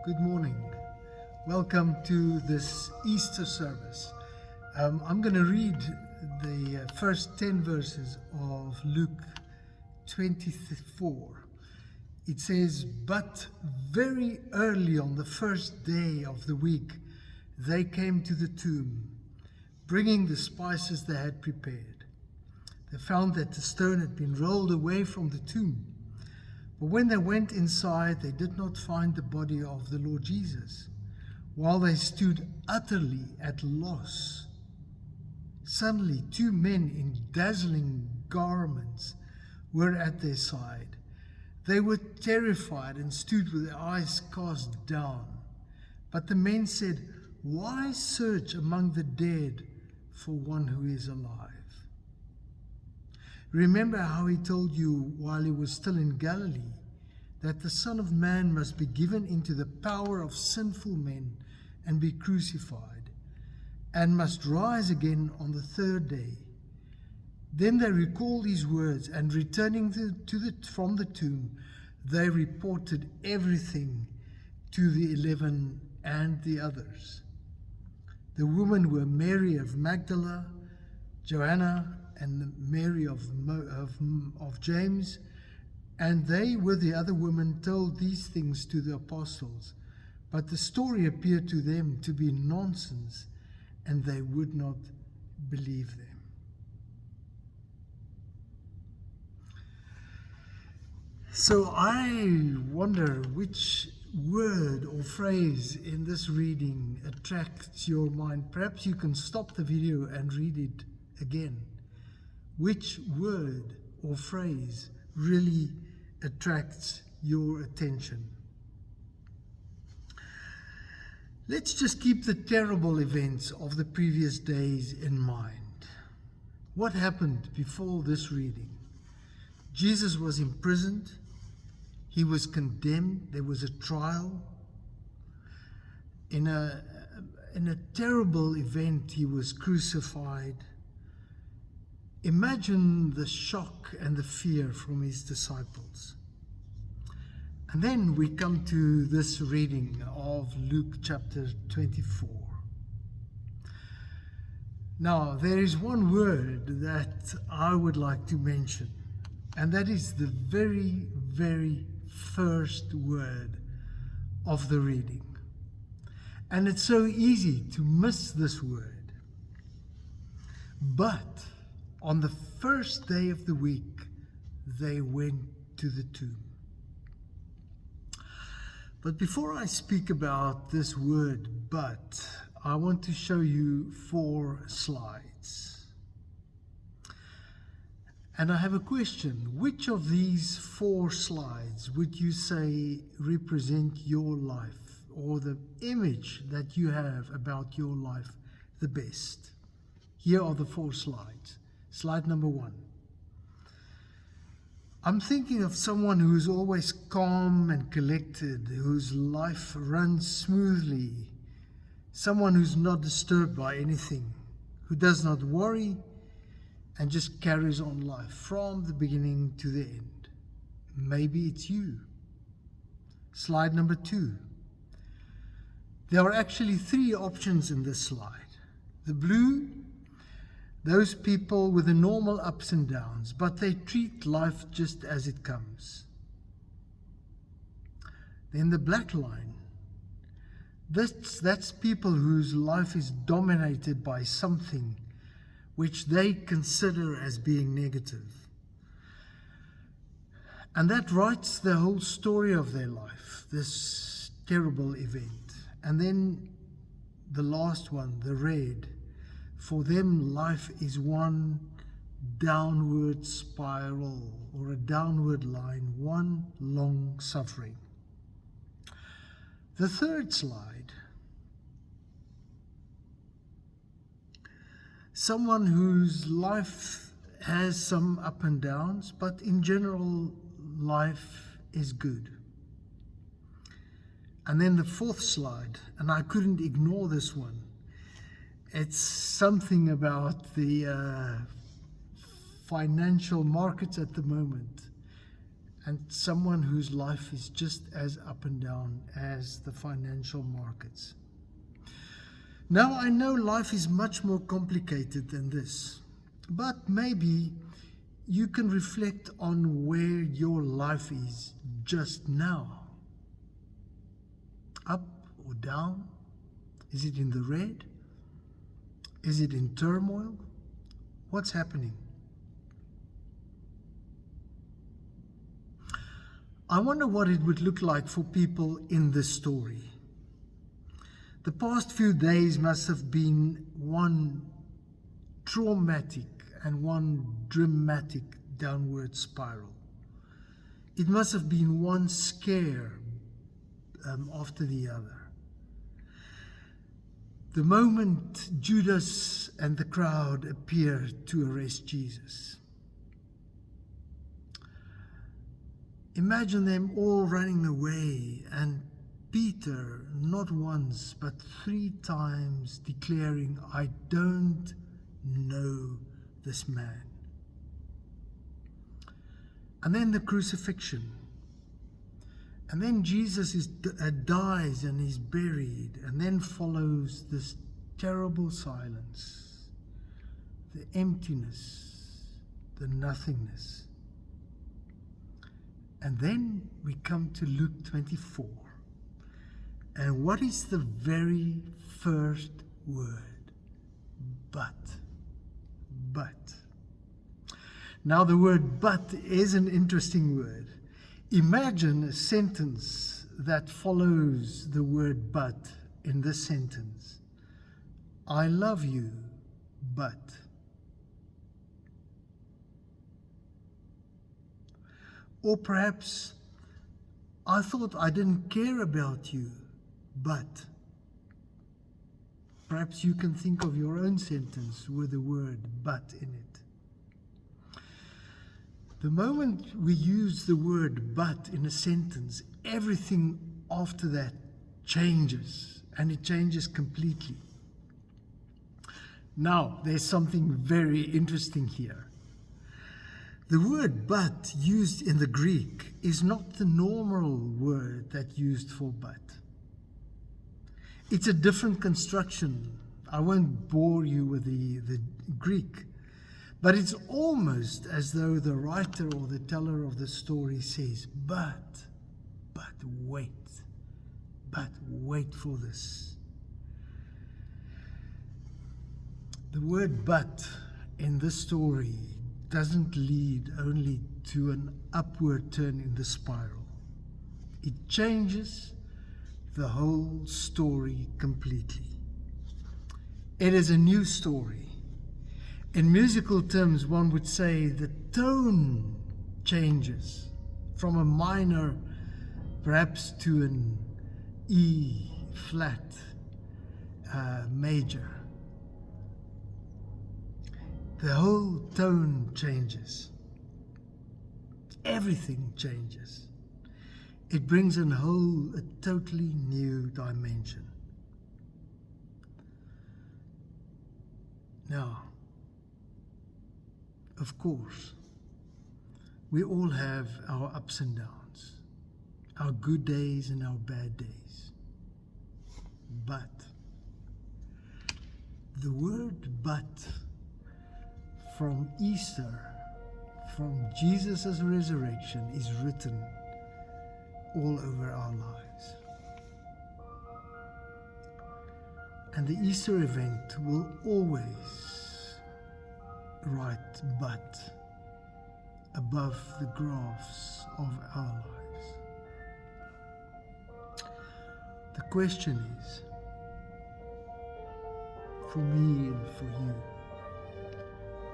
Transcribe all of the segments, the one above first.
Good morning. Welcome to this Easter service. I'm going to read the first 10 verses of Luke 24. It says, "But very early on the first day of the week, they came to the tomb, bringing the spices they had prepared. They found that the stone had been rolled away from the tomb. But when they went inside, they did not find the body of the Lord Jesus. While they stood utterly at loss, suddenly two men in dazzling garments were at their side. They were terrified and stood with their eyes cast down. But the men said, 'Why search among the dead for one who is alive? Remember how he told you while he was still in Galilee that the Son of Man must be given into the power of sinful men and be crucified, and must rise again on the third day.' Then they recalled these words, and returning from the tomb, they reported everything to the 11 and the others. The women were Mary of Magdala, Joanna, and Mary of James, and they with the other women told these things to the apostles. But the story appeared to them to be nonsense, and they would not believe them." So I wonder which word or phrase in this reading attracts your mind. Perhaps you can stop the video and read it again. Which word or phrase really attracts your attention? Let's just keep the terrible events of the previous days in mind. What happened before this reading? Jesus was imprisoned. He was condemned. There was a trial. In a terrible event, he was crucified. Imagine the shock and the fear from his disciples. And then we come to this reading of Luke chapter 24. Now, there is one word that I would like to mention, and that is the very, very first word of the reading. And it's so easy to miss this word. But on the first day of the week, they went to the tomb. But before I speak about this word, but, I want to show you 4 slides. And I have a question. Which of these 4 slides would you say represent your life, or the image that you have about your life the best? Here are the 4 slides. Slide number 1. I'm thinking of someone who is always calm and collected, whose life runs smoothly, someone who's not disturbed by anything, who does not worry and just carries on life from the beginning to the end. Maybe it's you. Slide number 2. There are actually 3 options in this slide. The blue, those people with the normal ups and downs, but they treat life just as it comes. Then the black line, that's people whose life is dominated by something which they consider as being negative. And that writes the whole story of their life, this terrible event. And then the last one, the red, for them life is one downward spiral, or a downward line, one long suffering. The third slide, someone whose life has some up and downs, but in general life is good. And then the 4th slide, and I couldn't ignore this one. It's something about the financial markets at the moment. and someone whose life is just as up and down as the financial markets. Now, I know life is much more complicated than this, but maybe you can reflect on where your life is just now. Up or down? Is it in the red? Is it in turmoil? What's happening? I wonder what it would look like for people in this story. The past few days must have been one traumatic and one dramatic downward spiral. It must have been one scare after the other. The moment Judas and the crowd appeared to arrest Jesus. Imagine them all running away and Peter, not once, but 3 times declaring, "I don't know this man." And then the crucifixion. And then Jesus dies and is buried. And then follows this terrible silence, the emptiness, the nothingness. And then we come to Luke 24. And what is the very first word? But. Now the word but is an interesting word. Imagine a sentence that follows the word but in this sentence. I love you, but. Or perhaps, I thought I didn't care about you, but. Perhaps you can think of your own sentence with the word but in it. The moment we use the word but in a sentence, everything after that changes, and it changes completely. Now, there's something very interesting here. The word but used in the Greek is not the normal word that's used for but. It's a different construction. I won't bore you with the Greek, but it's almost as though the writer or the teller of the story says, but wait for this. The word but in this story doesn't lead only to an upward turn in the spiral. It changes the whole story completely. It is a new story. In musical terms, one would say the tone changes from a minor, perhaps to an E flat major. The whole tone changes. Everything changes. It brings a totally new dimension. Now, of course, we all have our ups and downs, our good days and our bad days. But the word but from Easter, from Jesus' resurrection, is written all over our lives. And the Easter event will always write but above the graphs of our lives. The question is, for me and for you,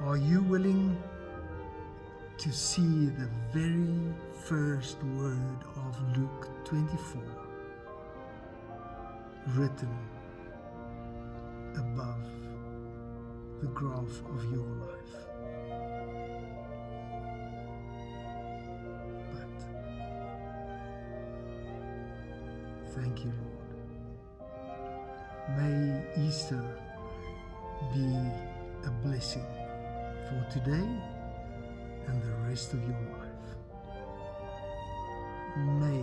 are you willing to see the very first word of Luke 24 written above the graph of your life? But thank you, Lord. May Easter be a blessing for today and the rest of your life. May